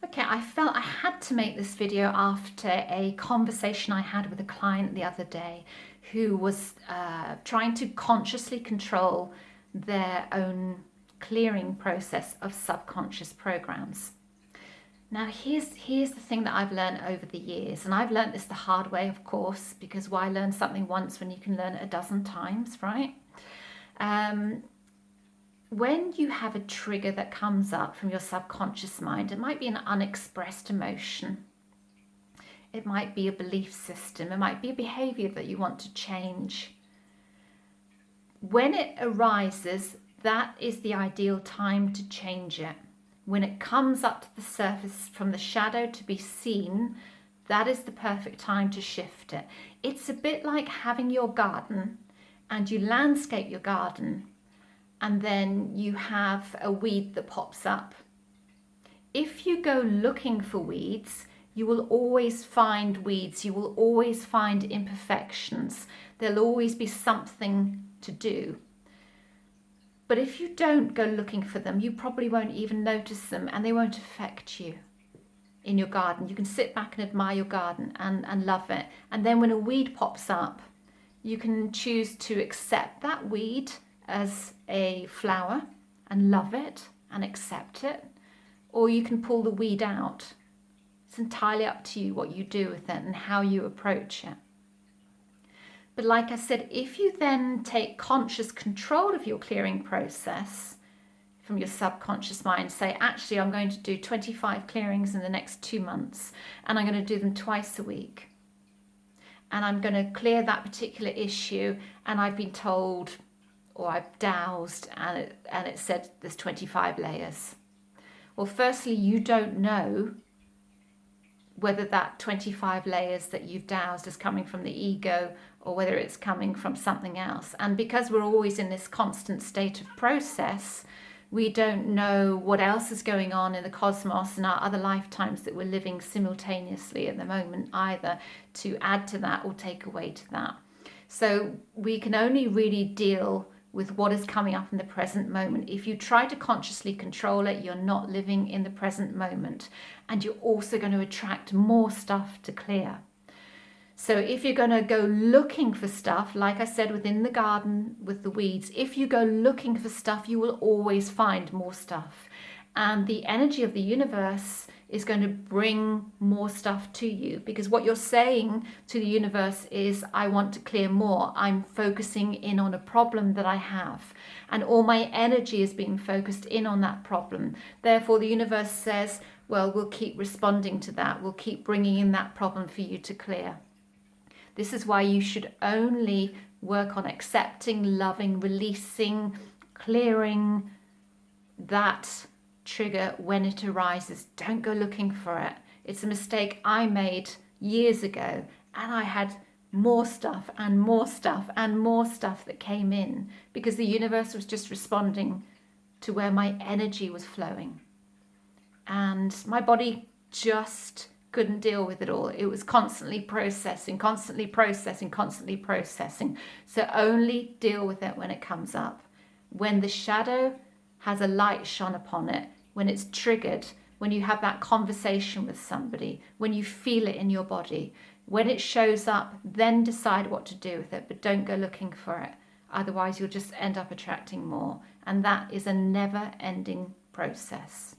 Okay, I felt I had to make this video after a conversation I had with a client the other day who was trying to consciously control their own clearing process of subconscious programs. Now, here's the thing that I've learned over the years, and I've learned this the hard way, of course, because why learn something once when you can learn it a dozen times, right? When you have a trigger that comes up from your subconscious mind, it might be an unexpressed emotion. It might be a belief system. It might be a behavior that you want to change. When it arises, that is the ideal time to change it. When it comes up to the surface from the shadow to be seen, that is the perfect time to shift it. It's a bit like having your garden and you landscape your garden, and then you have a weed that pops up. If you go looking for weeds, you will always find weeds. You will always find imperfections. There'll always be something to do. But if you don't go looking for them, you probably won't even notice them, and they won't affect you in your garden. You can sit back and admire your garden and love it. And then when a weed pops up, you can choose to accept that weed as a flower and love it and accept it, or you can pull the weed out. It's entirely up to you what you do with it and how you approach it. But like I said, if you then take conscious control of your clearing process from your subconscious mind, say, actually, I'm going to do 25 clearings in the next 2 months, and I'm going to do them twice a week. And I'm going to clear that particular issue, and I've been told, or I've dowsed, and it said there's 25 layers. Well, firstly, you don't know whether that 25 layers that you've dowsed is coming from the ego or whether it's coming from something else. And because we're always in this constant state of process, we don't know what else is going on in the cosmos and our other lifetimes that we're living simultaneously at the moment either, to add to that or take away to that. So we can only really deal with what is coming up in the present moment. If you try to consciously control it, you're not living in the present moment, and you're also going to attract more stuff to clear. So if you're going to go looking for stuff, like I said, within the garden with the weeds, if you go looking for stuff, you will always find more stuff. And the energy of the universe is going to bring more stuff to you, because what you're saying to the universe is, I want to clear more. I'm focusing in on a problem that I have, and all my energy is being focused in on that problem. Therefore, the universe says, well, we'll keep responding to that. We'll keep bringing in that problem for you to clear. This is why you should only work on accepting, loving, releasing, clearing that trigger when it arises. Don't go looking for it. It's a mistake I made years ago, and I had more stuff and more stuff and more stuff that came in because the universe was just responding to where my energy was flowing, and my body just couldn't deal with it all. It was constantly processing, constantly processing, constantly processing. So only deal with it when it comes up. When the shadow has a light shone upon it, when it's triggered, when you have that conversation with somebody, when you feel it in your body, when it shows up, then decide what to do with it, but don't go looking for it. Otherwise, you'll just end up attracting more. And that is a never-ending process.